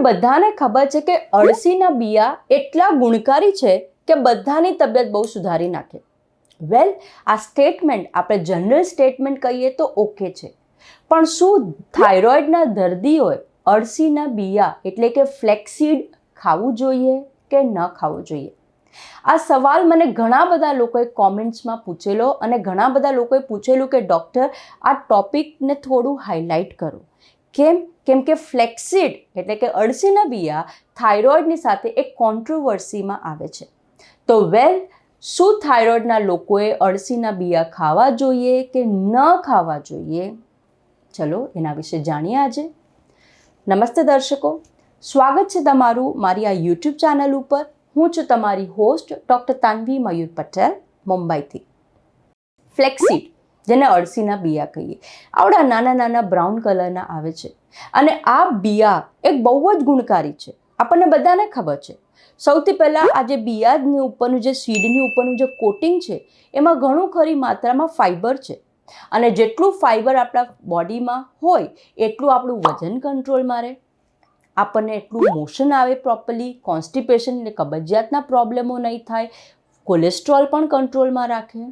બધાને ખબર છે કે અળસીના બિયા એટલા ગુણકારી છે કે બધાની તબિયત બહુ સુધારી નાખે. વેલ, આ સ્ટેટમેન્ટ આપણે જનરલ સ્ટેટમેન્ટ કહીએ તો ઓકે છે, પણ શું થાઇરોઇડના દર્દીઓએ અળસીના બિયા એટલે કે ફ્લેક્સીડ ખાવું જોઈએ કે ન ખાવું જોઈએ? આ સવાલ મને ઘણા બધા લોકોએ કોમેન્ટ્સમાં પૂછેલો અને ઘણા બધા લોકોએ પૂછેલું કે ડૉક્ટર આ ટોપિકને થોડું હાઇલાઇટ કરો. કેમ કે ફ્લેક્સીડ એટલે કે અળસીના બિયા થાઇરોઇડની સાથે એક કોન્ટ્રોવર્સીમાં આવે છે. તો વેલ, શું થાઇરોઇડના લોકોએ અળસીના બિયા ખાવા જોઈએ કે ન ખાવા જોઈએ? ચલો એના વિશે જાણીએ આજે. નમસ્તે દર્શકો, સ્વાગત છે તમારું મારી આ યુટ્યુબ ચેનલ ઉપર. હું છું તમારી હોસ્ટ ડૉક્ટર તાનવી મયુર પટેલ, મુંબઈથી. ફ્લેક્સીડ, જેને અળસીના બિયા કહીએ, આવડા નાના નાના બ્રાઉન કલરના આવે છે અને આ બિયા એક બહુ જ ગુણકારી છે, આપણને બધાને ખબર છે. સૌથી પહેલાં આ જે બિયાની ઉપરનું જે સીડની ઉપરનું જે કોટિંગ છે એમાં ઘણું ખરી માત્રામાં ફાઇબર છે અને જેટલું ફાઇબર આપણા બોડીમાં હોય એટલું આપણું વજન કંટ્રોલમાં રહે, આપણને એટલું મોશન આવે પ્રોપરલી, કોન્સ્ટિપેશન એટલે કબજિયાતના પ્રોબ્લેમો નહીં થાય, કોલેસ્ટ્રોલ પણ કંટ્રોલમાં રાખે.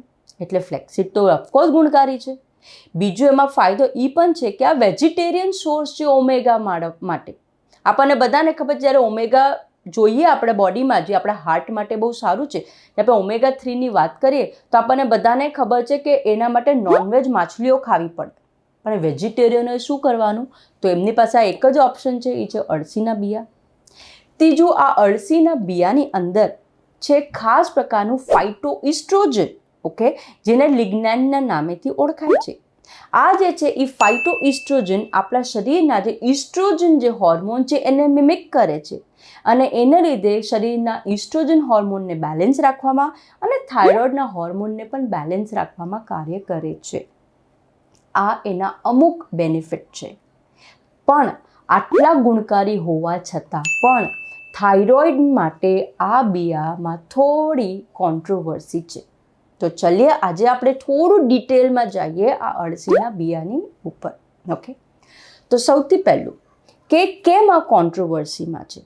એટલે ફ્લેક્સીડ તો ઓફકોર્સ ગુણકારી છે. બીજું એમાં ફાયદો એ પણ છે કે આ વેજીટેરિયન સોર્સ છે ઓમેગા માટે. આપણને બધાને ખબર, જ્યારે ઓમેગા જોઈએ આપણે બોડીમાં, જે આપણા હાર્ટ માટે બહુ સારું છે, આપણે ઓમેગા 3ની વાત કરીએ તો આપણને બધાને ખબર છે કે એના માટે નોનવેજ માછલીઓ ખાવી પડે. પણ વેજીટેરિયનોએ શું કરવાનું? તો એમની પાસે આ એક જ ઓપ્શન છે, એ છે અળસીના બિયા. ત્રીજું, આ અળસીના બિયાની અંદર છે ખાસ પ્રકારનું ફાઇટોઇસ્ટ્રોજન, ઓકે, જેને લિગ્નાનના નામેથી ઓળખાય છે. આ જે છે એ ફાઇટોઇસ્ટ્રોજન આપણા શરીરના જે ઇસ્ટ્રોજન જે હોર્મોન છે એને મિમિક કરે છે અને એને લીધે શરીરના ઇસ્ટ્રોજન હોર્મોનને બેલેન્સ રાખવામાં અને થાઇરોઇડના હોર્મોનને પણ બેલેન્સ રાખવામાં કાર્ય કરે છે. આ એના અમુક બેનિફિટ છે. પણ આટલા ગુણકારી હોવા છતાં પણ થાઇરોઇડ માટે આ બિયામાં થોડી કોન્ટ્રોવર્સી છે. તો ચલીએ આજે આપણે થોડું ડિટેલમાં જઈએ આ અળસીના બિયાની ઉપર. ઓકે, તો સૌથી પહેલું કે કેમ આ કોન્ટ્રોવર્સીમાં છે?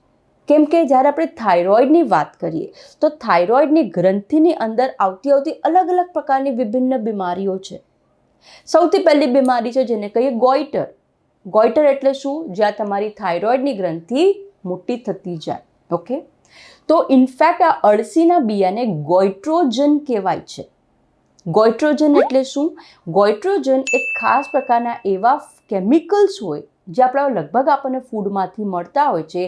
કેમ કે જ્યારે આપણે થાઇરોઇડની વાત કરીએ તો થાઇરોઇડની ગ્રંથિની અંદર આવતી અલગ અલગ પ્રકારની વિભિન્ન બીમારીઓ છે. સૌથી પહેલી બીમારી છે જેને કહીએ ગોઈટર. ગોઈટર એટલે શું? જ્યાં તમારી થાઇરોઇડની ગ્રંથિ મોટી થતી જાય. ઓકે, તો ઇનફેક્ટ આ અળસીના બિયાને ગોઇટ્રોજન કહેવાય છે. ગોઇટ્રોજન એટલે શું? ગોઇટ્રોજન એક ખાસ પ્રકારના એવા કેમિકલ્સ હોય જે આપણા લગભગ આપણને ફૂડમાંથી મળતા હોય છે,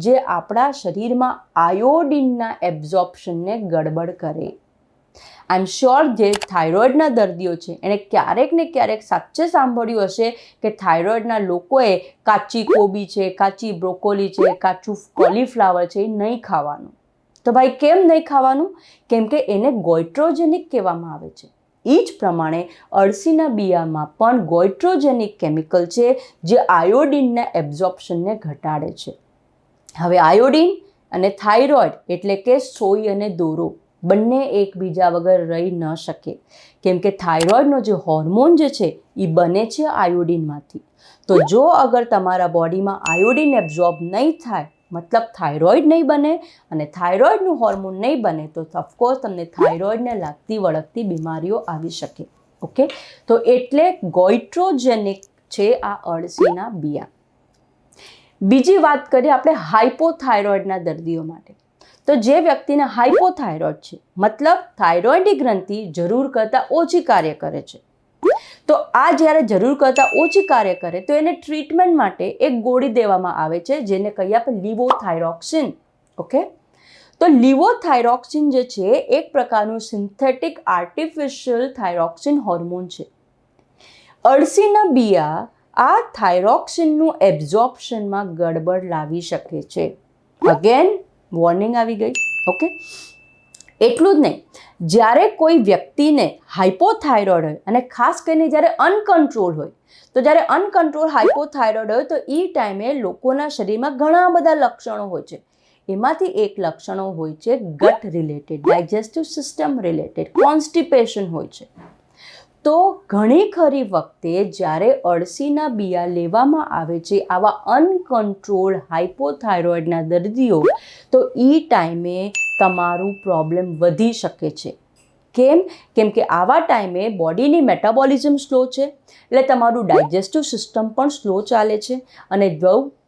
જે આપણા શરીરમાં આયોડિનના એબ્ઝોર્પ્શનને ગડબડ કરે. આઈ એમ શ્યોર જે થાઇરોઇડના દર્દીઓ છે એણે ક્યારેક ને ક્યારેક સાચે સાંભળ્યું હશે કે થાઇરોઇડના લોકોએ કાચી કોબી છે, કાચી બ્રોકોલી છે, કાચું કોલીફ્લાવર છે એ નહીં ખાવાનું. તો ભાઈ કેમ નહીં ખાવાનું? કેમ કે એને ગોઇટ્રોજેનિક કહેવામાં આવે છે. એ જ પ્રમાણે અળસીના બિયામાં પણ ગોઇટ્રોજેનિક કેમિકલ છે જે આયોડિનના એબ્ઝોર્પ્શનને ઘટાડે છે. હવે આયોડિન અને થાઇરોઇડ એટલે કે સોય અને દોરો બંને એકબીજા વગર રહી ન શકે. કેમ કે થાઇરોઇડનો જે હોર્મોન જે છે એ બને છે આયોડિનમાંથી. તો જો અગર તમારા બોડીમાં આયોડિન એબ્ઝોર્બ નહીં થાય, મતલબ થાઇરોઇડ નહીં બને અને થાઇરોઇડનું હોર્મોન નહીં બને, તો ઓફકોર્સ તમને થાઇરોઇડને લાગતી વળગતી બીમારીઓ આવી શકે. ઓકે, તો એટલે ગોઇટ્રોજેનિક છે આ અળસીના બિયા. બીજી વાત કરીએ આપણે હાઇપોથાઇરોઇડના દર્દીઓ માટે. તો જે વ્યક્તિને હાઇપોથાઇરોઇડ છે, મતલબ થાઇરોઇડની ગ્રંથિ જરૂર કરતાં ઓછી કાર્ય કરે છે, તો આ જ્યારે જરૂર કરતાં ઓછી કાર્ય કરે તો એને ટ્રીટમેન્ટ માટે એક ગોળી દેવામાં આવે છે જેને કહીએ આપણે લિવોથાઇરોક્સિન. ઓકે, તો લિવોથાઇરોક્સિન જે છે એક પ્રકારનું સિન્થેટિક આર્ટિફિશિયલ થાઇરોક્સિન હોર્મોન છે. અળસીના બિયા આ થાઇરોક્સિનનું એબ્ઝોર્પ્શનમાં ગડબડ લાવી શકે છે. અગેન વોર્નિંગ આવી ગઈ. ઓકે, એટલું જ નહીં, જ્યારે કોઈ વ્યક્તિને હાઇપોથાઇરોઇડ હોય અને ખાસ કરીને જ્યારે અનકન્ટ્રોલ હોય, તો જ્યારે અનકન્ટ્રોલ હાઇપોથાઇરોઇડ હોય તો એ ટાઈમે લોકોના શરીરમાં ઘણા બધા લક્ષણો હોય છે. એમાંથી એક લક્ષણો હોય છે gut related, digestive system related, constipation હોય છે. તો ઘણી ખરી વખતે જ્યારે અળસીના બિયા લેવામાં આવે છે આવા અનકન્ટ્રોલ્ડ હાઇપોથાઇરોઇડના દર્દીઓ, તો એ ટાઈમે તમારું પ્રોબ્લેમ વધી શકે છે. કેમ કે આવા ટાઈમે બોડીની મેટાબોલિઝમ સ્લો છે, એટલે તમારું ડાયજેસ્ટિવ સિસ્ટમ પણ સ્લો ચાલે છે અને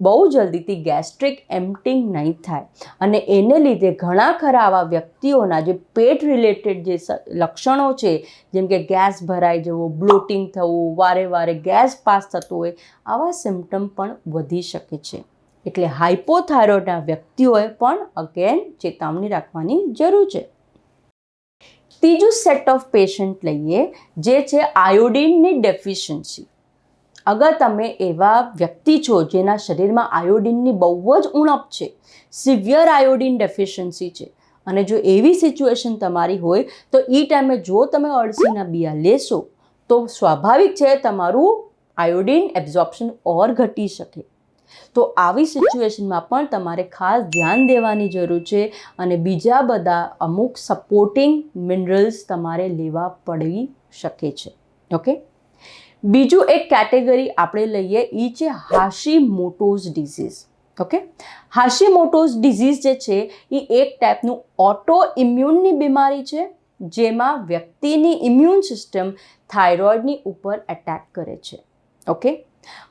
બહુ જલ્દીથી ગેસ્ટ્રિક એમ્પટિંગ નહીં થાય. અને એને લીધે ઘણા ખરા આવા વ્યક્તિઓના જે પેટ રિલેટેડ જે લક્ષણો છે, જેમ કે ગેસ ભરાઈ જવો, બ્લોટિંગ થવું, વારે વારે ગેસ પાસ થતો હોય, આવા સિમ્ટમ પણ વધી શકે છે. એટલે હાઇપોથાઇરોઇડના વ્યક્તિઓએ પણ અગેન ચેતવણી રાખવાની જરૂર છે. ત્રીજું સેટ ઓફ પેશન્ટ લઈએ, જે છે આયોડિનની ડેફિશિયન્સી. અગર તમે એવા વ્યક્તિ છો જેના શરીરમાં આયોડિનની બહુ જ ઉણપ છે, સિવિયર આયોડિન ડેફિશિયન્સી છે, અને જો એવી સિચ્યુએશન તમારી હોય તો એ ટાઈમે જો તમે અળસીના બિયા લેશો તો સ્વાભાવિક છે તમારું આયોડિન એબ્ઝોર્પ્શન ઓર ઘટી શકે. તો આવી સિચ્યુએશનમાં પણ તમારે ખાસ ધ્યાન દેવાની જરૂર છે અને બીજા બધા અમુક સપોર્ટિંગ મિનરલ્સ તમારે લેવા પડી શકે છે. ઓકે, બીજું એક કેટેગરી આપણે લઈએ, એ છે હાશીમોટોઝ ડિઝીઝ. ઓકે, હાશીમોટોઝ ડિઝીઝ જે છે એ એક ટાઈપનું ઓટો ઇમ્યુનની બીમારી છે, જેમાં વ્યક્તિની ઇમ્યુન સિસ્ટમ થાઇરોઇડની ઉપર એટેક કરે છે. ઓકે,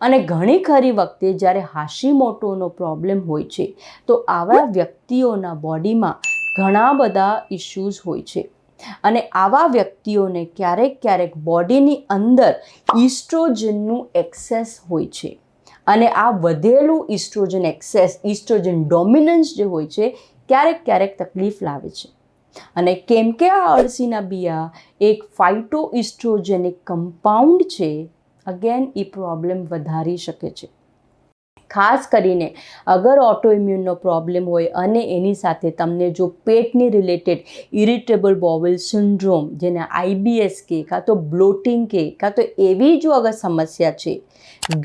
અને ઘણી ખરી વખતે જ્યારે હાશીમોટોનો પ્રોબ્લેમ હોય છે તો આવા વ્યક્તિઓના બોડીમાં ઘણા બધા ઇશ્યુઝ હોય છે, અને આવા વ્યક્તિઓને ક્યારેક બોડીની અંદર ઇસ્ટ્રોજનનું એક્સેસ હોય છે, અને આ વધેલું ઇસ્ટ્રોજન એક્સેસ, ઇસ્ટ્રોજન ડોમિનન્સ જે હોય છે, ક્યારેક તકલીફ લાવે છે. અને કેમ કે આ અળસીના બિયા એક ફાઇટો ઇસ્ટ્રોજેનિક કમ્પાઉન્ડ છે, અગેન એ પ્રોબ્લેમ વધારી શકે છે. ખાસ કરીને અગર ઓટોઇમ્યુનનો પ્રોબ્લેમ હોય અને એની સાથે તમને જો પેટની રિલેટેડ ઇરિટેબલ બોવેલ સિન્ડ્રોમ, જેને IBS કહે, કાં તો બ્લોટિંગ કહે, કાં તો એવી જો અગર સમસ્યા છે,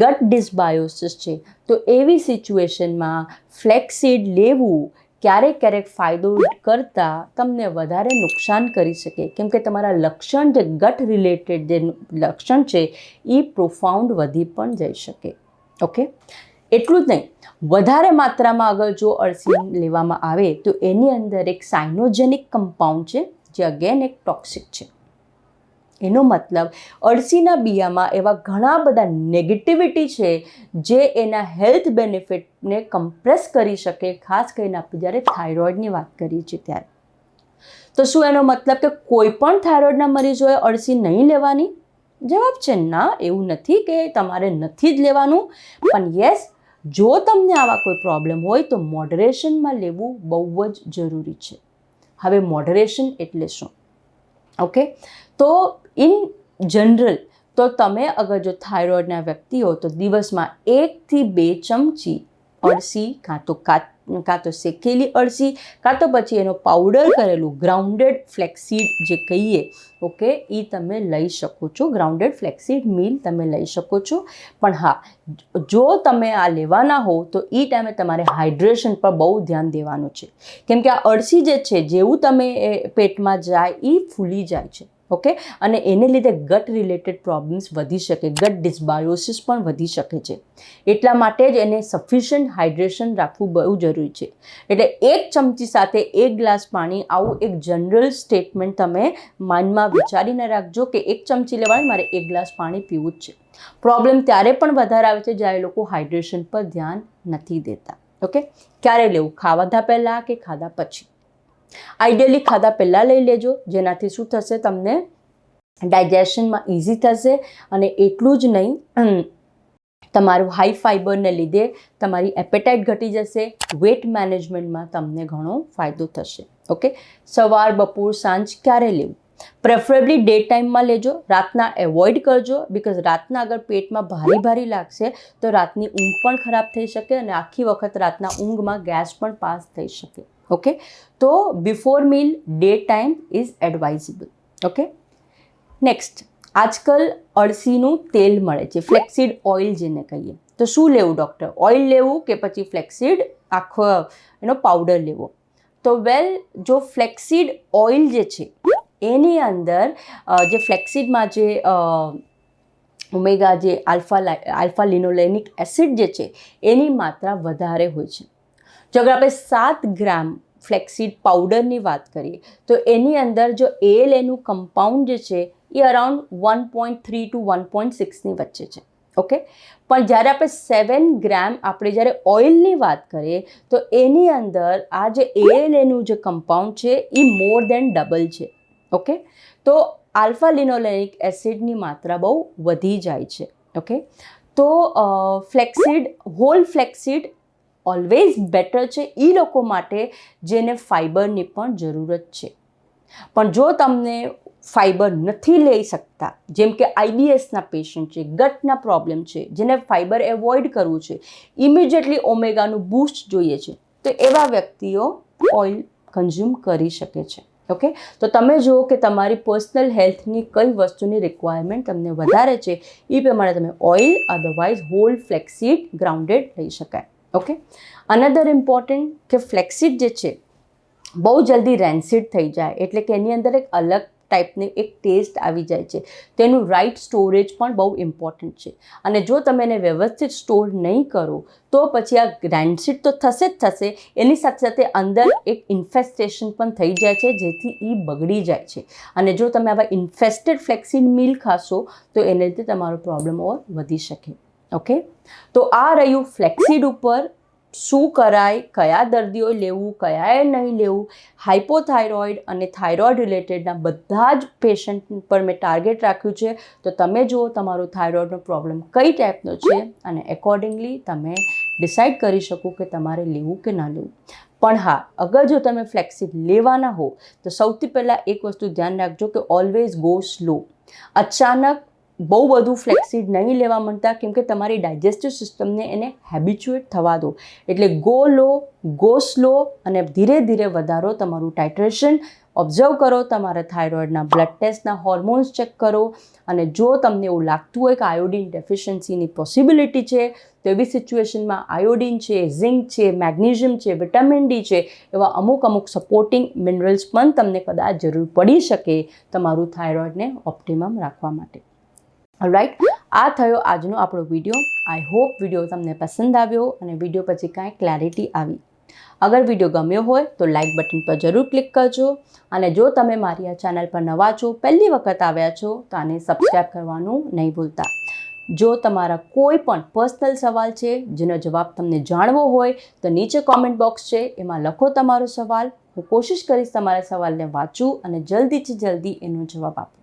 ગટ ડિસબાયોસિસ છે, તો એવી સિચ્યુએશનમાં ફ્લેક્સીડ લેવું ક્યારેક ફાયદો કરતાં તમને વધારે નુકસાન કરી શકે, કેમ કે તમારા લક્ષણ જે ગટ રિલેટેડ જે લક્ષણ છે એ પ્રોફાઉન્ડ વધી પણ જઈ શકે. ઓકે, એટલું જ નહીં, વધારે માત્રામાં અગર જો અળસી લેવામાં આવે તો એની અંદર એક સાયનોજેનિક કમ્પાઉન્ડ છે, જે અગેન એક ટોક્સિક છે. એનો મતલબ અળસીના બિયામાં એવા ઘણા બધા નેગેટિવિટી છે જે એના હેલ્થ બેનિફિટને કમ્પ્રેસ કરી શકે, ખાસ કરીને આપણે જ્યારે થાઇરોઇડની વાત કરીએ છીએ ત્યારે. તો શું એનો મતલબ કે કોઈ પણ થાઇરોઇડના મરીઝોએ અળસી નહીં લેવાની? જવાબ છે ના, એવું નથી કે તમારે નથી જ લેવાનું, પણ યસ, જો તમને આવા કોઈ પ્રોબ્લેમ હોય તો મોડરેશનમાં લેવું બહુ જ જરૂરી છે. હવે મોડરેશન એટલે શું? ઓકે, તો ઇન જનરલ તો તમે અગર જો થાઇરોઇડના વ્યક્તિ હો તો દિવસમાં 1 થી 2 ચમચી અળસી, કાં તો શેકેલી અળસી, કાં તો પછી એનો પાવડર કરેલું ગ્રાઉન્ડેડ ફ્લેક્સીડ જે કહીએ, ઓકે, એ તમે લઈ શકો છો. ગ્રાઉન્ડેડ ફ્લેક્સીડ મિલ તમે લઈ શકો છો. પણ હા, જો તમે આ લેવાના હો તો એ ટાઈમે તમારે હાઇડ્રેશન પર બહુ ધ્યાન દેવાનું છે, કેમ કે આ અળસી જે છે, જેવું તમે પેટમાં જાય એ ફૂલી જાય છે. ઓકે, અને એને લીધે ગટ રિલેટેડ પ્રોબ્લેમ્સ વધી શકે, ગટ ડિસબાયોસિસ પણ વધી શકે છે. એટલા માટે જ એને સફિશિયન્ટ હાઇડ્રેશન રાખવું બહુ જરૂરી છે. એટલે 1 ચમચી સાથે 1 ગ્લાસ પાણી, આવું એક જનરલ સ્ટેટમેન્ટ તમે માઇન્ડમાં વિચારીને રાખજો કે 1 ચમચી લેવાની, મારે 1 ગ્લાસ પાણી પીવું જ છે. પ્રોબ્લેમ ત્યારે પણ વધારે આવે છે જ્યારે લોકો હાઇડ્રેશન પર ધ્યાન નથી દેતા. ઓકે, ક્યારે લેવું? ખાવાતા પહેલાં કે ખાધા પછી? આઈડિયલી ખાધા પહેલાં લઈ લેજો, જેનાથી શું થશે, તમને ડાયજેશનમાં ઇઝી થશે. અને એટલું જ નહીં, તમારું હાઈ ફાઈબરને લીધે તમારી એપેટાઇટ ઘટી જશે, વેટ મેનેજમેન્ટમાં તમને ઘણો ફાયદો થશે. ઓકે, સવાર, બપોર, સાંજ ક્યારે લેવું? પ્રેફરેબલી ડે ટાઈમમાં લેજો, રાતના એવોઇડ કરજો, બિકોઝ રાતના અગર પેટમાં ભારી લાગશે તો રાતની ઊંઘ પણ ખરાબ થઈ શકે અને આખી વખત રાતના ઊંઘમાં ગેસ પણ પાસ થઈ શકે. ઓકે, તો before meal day time is advisable. Okay, next, આજકાલ અળસીનું તેલ મળે છે, ફ્લેક્સીડ ઓઇલ જેને કહીએ. તો શું લેવું ડૉક્ટર? ઓઇલ લેવું કે પછી ફ્લેક્સીડ આખો પાવડર લેવો? તો વેલ, જો ફ્લેક્સીડ ઓઇલ જે છે એની અંદર જે ફ્લેક્સીડમાં જે ઓમેગા જે આલ્ફા લિનોલેનિક એસિડ જે છે એની માત્રા વધારે હોય છે. જો અગર આપણે 7 ગ્રામ ફ્લેક્સીડ પાવડરની વાત કરીએ તો એની અંદર જો ALAનું કમ્પાઉન્ડ જે છે એ અરાઉન્ડ 1.3 to 1.6ની વચ્ચે છે. ઓકે, પણ જ્યારે આપણે 7 ગ્રામ આપણે જ્યારે ઓઇલની વાત કરીએ તો એની અંદર આ જે ALAનું જે કમ્પાઉન્ડ છે એ મોર દેન ડબલ છે. ઓકે, તો આલ્ફા લિનોલેનિક એસિડની માત્રા બહુ વધી જાય છે. ઓકે, તો હોલ ફ્લેક્સીડ ઓલવેઝ બેટર છે એ લોકો માટે જેને ફાઈબરની પણ જરૂરત છે. પણ જો તમને ફાઈબર નથી લઈ શકતા, જેમ કે IBSના પેશન્ટ છે, ગટના પ્રોબ્લેમ છે, જેને ફાઈબર એવોઇડ કરવું છે, ઇમિડિયેટલી ઓમેગાનું બૂસ્ટ જોઈએ છે, તો એવા વ્યક્તિઓ ઓઇલ કન્ઝ્યુમ કરી શકે છે. ઓકે, તો તમે જુઓ કે તમારી પર્સનલ હેલ્થની કઈ વસ્તુની રિક્વાયરમેન્ટ તમને વધારે છે એ પ્રમાણે તમે oil otherwise whole flaxseed grounded લઈ શકાય. ઓકે, અનધર ઇમ્પોર્ટન્ટ કે ફ્લેક્સીડ જે છે બહુ જલ્દી રેન્સિડ થઈ જાય, એટલે કે એની અંદર એક અલગ ટાઈપની એક ટેસ્ટ આવી જાય છે. તેનું રાઇટ સ્ટોરેજ પણ બહુ ઇમ્પોર્ટન્ટ છે. અને જો તમે એને વ્યવસ્થિત સ્ટોર નહીં કરો તો પછી આ રેન્સિડ તો થશે જ થશે, એની સાથે સાથે અંદર એક ઇન્ફેસ્ટેશન પણ થઈ જાય છે, જેથી એ બગડી જાય છે. અને જો તમે આવા ઇન્ફેસ્ટેડ ફ્લેક્સીડ મિલ ખાશો તો એને લીધે તમારો પ્રોબ્લેમ ઓર વધી શકે. ઓકે, તો આ રહ્યું ફ્લેક્સીડ ઉપર શું કરાય, કયા દર્દીઓ લેવું, કયાએ નહીં લેવું. હાઇપોથાઇરોઇડ અને થાઇરોઇડ રિલેટેડના બધા જ પેશન્ટ પર મેં ટાર્ગેટ રાખ્યું છે. તો તમે જુઓ તમારો થાઇરોઇડનો પ્રોબ્લેમ કઈ ટાઈપનો છે અને એકોર્ડિંગલી તમે ડિસાઇડ કરી શકો કે તમારે લેવું કે ના લેવું. પણ હા, અગર જો તમે ફ્લેક્સીડ લેવાના હો તો સૌથી પહેલાં એક વસ્તુ ધ્યાન રાખજો કે ઓલવેઝ ગો સ્લો. અચાનક બહુ બધું ફ્લેક્સીડ નહીં લેવા માંગતા, કેમ કે તમારી ડાયજેસ્ટિવ સિસ્ટમને એને હેબિચ્યુએટ થવા દો. એટલે ગો સ્લો અને ધીરે ધીરે વધારો તમારું ટાઇટ્રેશન. ઓબ્ઝર્વ કરો, તમારા થાઇરોઇડના બ્લડ ટેસ્ટના હોર્મોન્સ ચેક કરો. અને જો તમને એવું લાગતું હોય કે આયોડિન ડેફિશિયન્સીની પોસિબિલિટી છે તો એવી સિચ્યુએશનમાં આયોડિન છે, ઝિંક છે, મેગ્નેશિયમ છે, વિટામિન ડી છે, એવા અમુક સપોર્ટિંગ મિનરલ્સ પણ તમને કદાચ જરૂર પડી શકે તમારું થાઇરોઇડને ઓપ્ટિમમ રાખવા માટે. રાઈટ, આ થયો આજનો આપણો વિડીયો. આઈ હોપ વિડીયો તમને પસંદ આવ્યો અને વિડીયો પછી કાંઈ ક્લેરિટી આવી. અગર વિડીયો ગમ્યો હોય તો લાઇક બટન પર જરૂર ક્લિક કરજો. અને જો તમે મારી આ ચેનલ પર નવા છો, પહેલી વખત આવ્યા છો, તો આને સબસ્ક્રાઈબ કરવાનું નહીં ભૂલતા. જો તમારા કોઈ પણ પર્સનલ સવાલ છે જેનો જવાબ તમને જાણવો હોય તો નીચે કોમેન્ટ બોક્સ છે, એમાં લખો તમારો સવાલ. હું કોશિશ કરીશ તમારા સવાલને વાંચું અને જલ્દીથી જલ્દી એનો જવાબ આપું.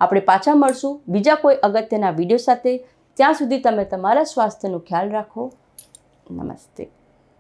આપણે પાછા મળશું બીજા કોઈ અગત્યના વિડીયો સાથે. ત્યાં સુધી તમે તમારા સ્વાસ્થ્યનો ખ્યાલ રાખો. નમસ્તે.